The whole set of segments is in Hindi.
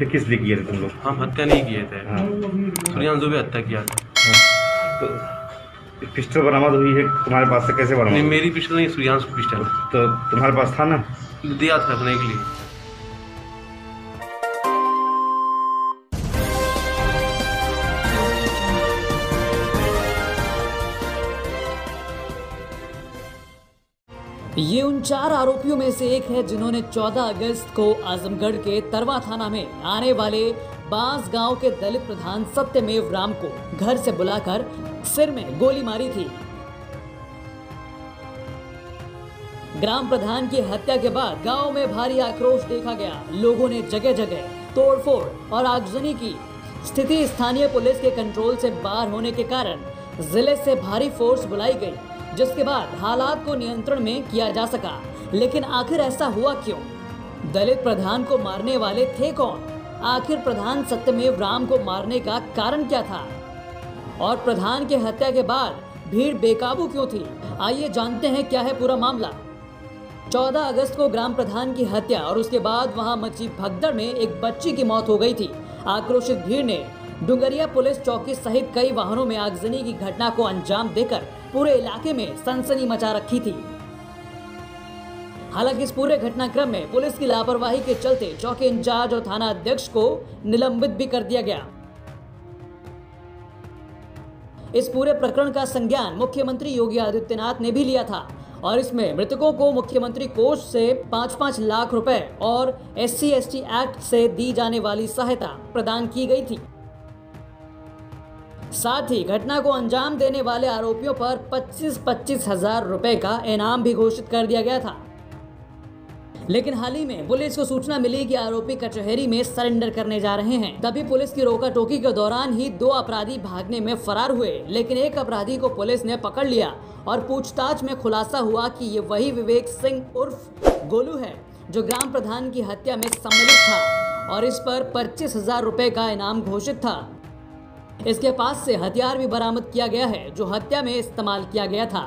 फिर किस लिए किए थे तुम लोग? हम हत्या नहीं किए थे। हाँ। सूर्यांश दुबे हत्या किया था। हाँ। तो पिस्टल बरामद हुई है तुम्हारे पास से, कैसे बरामद? नहीं, मेरी पिस्टल नहीं, सूर्यांश पिस्टल। तो तुम्हारे पास था ना? दिया था रखने के लिए। ये उन 4 आरोपियों में से एक है जिन्होंने 14 अगस्त को आजमगढ़ के तरवा थाना में आने वाले बांस गांव के दलित प्रधान सत्यमेव राम को घर से बुलाकर सिर में गोली मारी थी। ग्राम प्रधान की हत्या के बाद गांव में भारी आक्रोश देखा गया। लोगों ने जगह जगह तोड़फोड़ और आगजनी की। स्थिति स्थानीय पुलिस के कंट्रोल से बाहर होने के कारण जिले से भारी फोर्स बुलाई गई, जिसके बाद हालात को नियंत्रण में किया जा सका। लेकिन आखिर ऐसा हुआ क्यों? दलित प्रधान को मारने वाले थे कौन? आखिर प्रधान सत्यमेव राम को मारने का कारण क्या था? और प्रधान के हत्या के बाद भीड़ बेकाबू क्यों थी? आइए जानते हैं क्या है पूरा मामला। 14 अगस्त को ग्राम प्रधान की हत्या और उसके बाद वहां मची भगदड़ में एक बच्ची की मौत हो गई थी। आक्रोशित भीड़ ने डुंगरिया पुलिस चौकी सहित कई वाहनों में आगजनी की घटना को अंजाम देकर पूरे इलाके में सनसनी मचा रखी थी। हालांकि इस पूरे घटनाक्रम में पुलिस की लापरवाही के चलते चौकी इंचार्ज और थाना अध्यक्ष को निलंबित भी कर दिया गया। इस पूरे प्रकरण का संज्ञान मुख्यमंत्री योगी आदित्यनाथ ने भी लिया था और इसमें मृतकों को मुख्यमंत्री कोष से 5-5 लाख रुपए और SC/ST एक्ट से दी जाने वाली सहायता प्रदान की गई थी। साथ ही घटना को अंजाम देने वाले आरोपियों पर 25-25 हजार रुपए का इनाम भी घोषित कर दिया गया था। लेकिन हाल ही में पुलिस को सूचना मिली कि आरोपी कचहरी में सरेंडर करने जा रहे हैं। तभी पुलिस की रोका टोकी के दौरान ही 2 अपराधी भागने में फरार हुए, लेकिन एक अपराधी को पुलिस ने पकड़ लिया और पूछताछ में खुलासा हुआ कि ये वही विवेक सिंह उर्फ गोलू है जो ग्राम प्रधान की हत्या में सम्मिलित था और इस पर 25,000 रुपए का इनाम घोषित था। इसके पास से हथियार भी बरामद किया गया है जो हत्या में इस्तेमाल किया गया था।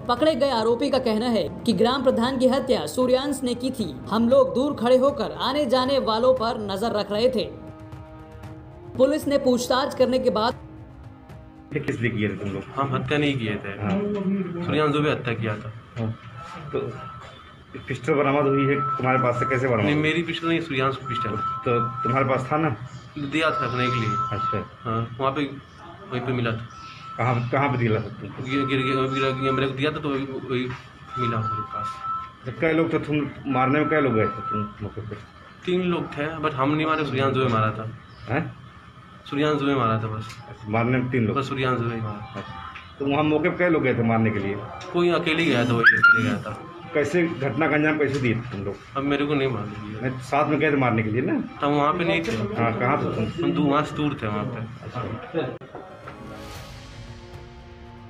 पकड़े गए आरोपी का कहना है कि ग्राम प्रधान की हत्या सूर्यांश ने की थी। हम लोग दूर खड़े होकर आने जाने वालों पर नजर रख रहे थे। पुलिस ने पूछताछ करने के बाद फिर किस लिए किए थे तुम लोग? हम हत्या नहीं किए थे। हाँ। सूर्यांश दुबे हत्या किया था। हाँ। तो पिस्टल बरामद हुई है तुम्हारे पास से, कैसे बरामद? नहीं, मेरी पिस्टल नहीं, सूर्यांश पिस्टल। तो तुम्हारे पास था ना? दिया था रखने के लिए। अच्छा। हाँ, वहाँ पे वहीं पे मिला था। कहाँ पे दिला था तुम? मेरे को दिया था तो वही मिला मेरे पास। तो कै लोग थे तुम मारने में? कै लोग गए थे तुम मौके पे? 3 लोग थे, बट हम नहीं मारे, सूर्यांश दुबे मारा था। हैं? सूर्यांश दुबे मारा था बस। मारने में 3 लोग? बस सूर्यांश दुबे मारा। अच्छा। तो वहाँ मौके पे कै लोग गए थे मारने के लिए? कोई अकेले गया था, वही अकेले गया था। कैसे घटना का अंजाम कैसे दिए तुम लोग? अब मेरे को नहीं मालूम। साथ में गए थे मारने के लिए ना? हम वहाँ पे नहीं थे। हाँ, कहाँ थे तुम? हम वहाँ से दूर थे वहाँ पे।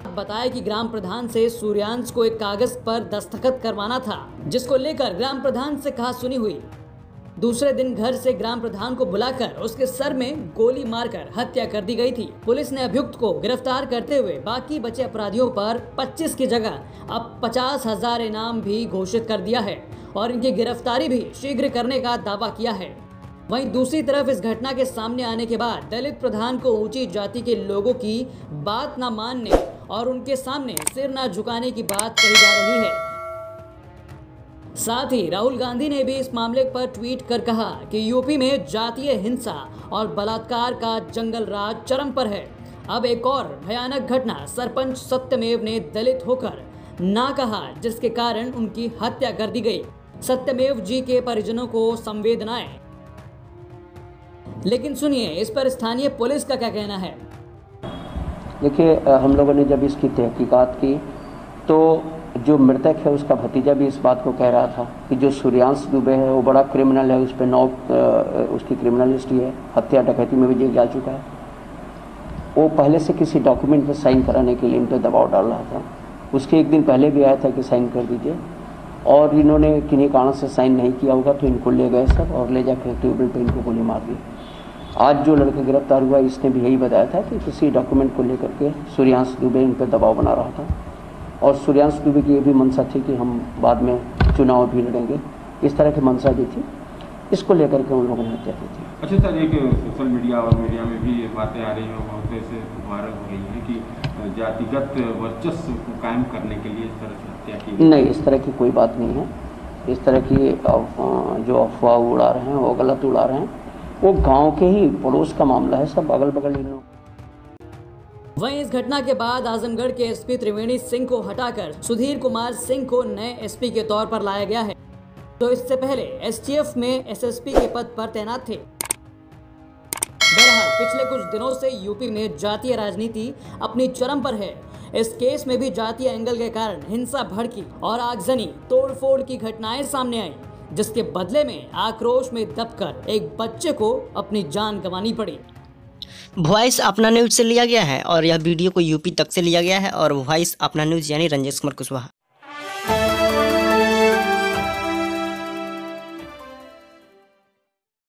बताया कि ग्राम प्रधान से सूर्यांश को एक कागज पर दस्तखत करवाना था, जिसको लेकर ग्राम प्रधान से कहा सुनी हुई। दूसरे दिन घर से ग्राम प्रधान को बुलाकर उसके सर में गोली मारकर हत्या कर दी गई थी। पुलिस ने अभियुक्त को गिरफ्तार करते हुए बाकी बचे अपराधियों पर 25 की जगह अब 50,000 इनाम भी घोषित कर दिया है और इनकी गिरफ्तारी भी शीघ्र करने का दावा किया है। वहीं दूसरी तरफ इस घटना के सामने आने के बाद दलित प्रधान को ऊंची जाति के लोगों की बात न मानने और उनके सामने सिर न झुकाने की बात कही जा रही है। साथ ही राहुल गांधी ने भी इस मामले पर ट्वीट कर कहा कि यूपी में जातीय हिंसा और बलात्कार का जंगल राज चरम पर है। अब एक और भयानक घटना सरपंच सत्यमेव ने दलित होकर ना कहा, जिसके कारण उनकी हत्या कर दी गई। सत्यमेव जी के परिजनों को संवेदनाएं। लेकिन सुनिए इस पर स्थानीय पुलिस का क्या कहना है। देखिए, हम लोगों ने जब इसकी तहकीकात की तो जो मृतक है उसका भतीजा भी इस बात को कह रहा था कि जो सूर्यांश दुबे है वो बड़ा क्रिमिनल है, उस पर 9 उसकी क्रिमिनल हिस्ट्री है, हत्या डकैती में भी जेल जा चुका है। वो पहले से किसी डॉक्यूमेंट पर साइन कराने के लिए इन पर दबाव डाल रहा था। उसके एक दिन पहले भी आया था कि साइन कर दीजिए और इन्होंने किन्हीं कारण से साइन नहीं किया होगा तो इनको ले गए सब और ले जाकर टेबल पर इनको गोली मार दी। आज जो लड़का गिरफ्तार हुआ इसने भी यही बताया था कि किसी डॉक्यूमेंट को लेकर के सूर्यांश दुबे इन पर दबाव बना रहा था और सूर्यांश दुबे की ये भी मंशा थी कि हम बाद में चुनाव भी लड़ेंगे, इस तरह की मंशा भी थी। इसको लेकर के उन लोगों ने हत्या की थी। अच्छा सर, एक सोशल मीडिया और मीडिया में भी बातें आ रही हैं, बहुत ऐसे वायरल हो रही हैं कि जातिगत वर्चस्व को कायम करने के लिए इस तरह से हत्या की। नहीं, इस तरह की कोई बात नहीं है। इस तरह की जो अफवाह उड़ा रहे हैं वो गलत उड़ा रहे हैं। वो गांव के ही पड़ोस का मामला है, सब अगल बगल इन लोग। वहीं इस घटना के बाद आजमगढ़ के एसपी त्रिवेणी सिंह को हटाकर सुधीर कुमार सिंह को नए एसपी के तौर पर लाया गया है, जो इससे पहले एसटीएफ में एसएसपी के पद पर तैनात थे। बहरहाल पिछले कुछ दिनों से यूपी में जातीय राजनीति अपनी चरम पर है। इस केस में भी जातीय एंगल के कारण हिंसा भड़की और आगजनी तोड़फोड़ की घटनाएं सामने आई, जिसके बदले में आक्रोश में दबकर एक बच्चे को अपनी जान गंवानी पड़ी। वॉइस अपना न्यूज से लिया गया है और यह वीडियो को यूपी तक से लिया गया है और वॉइस अपना न्यूज यानी रंजेश कुमार कुशवाहा।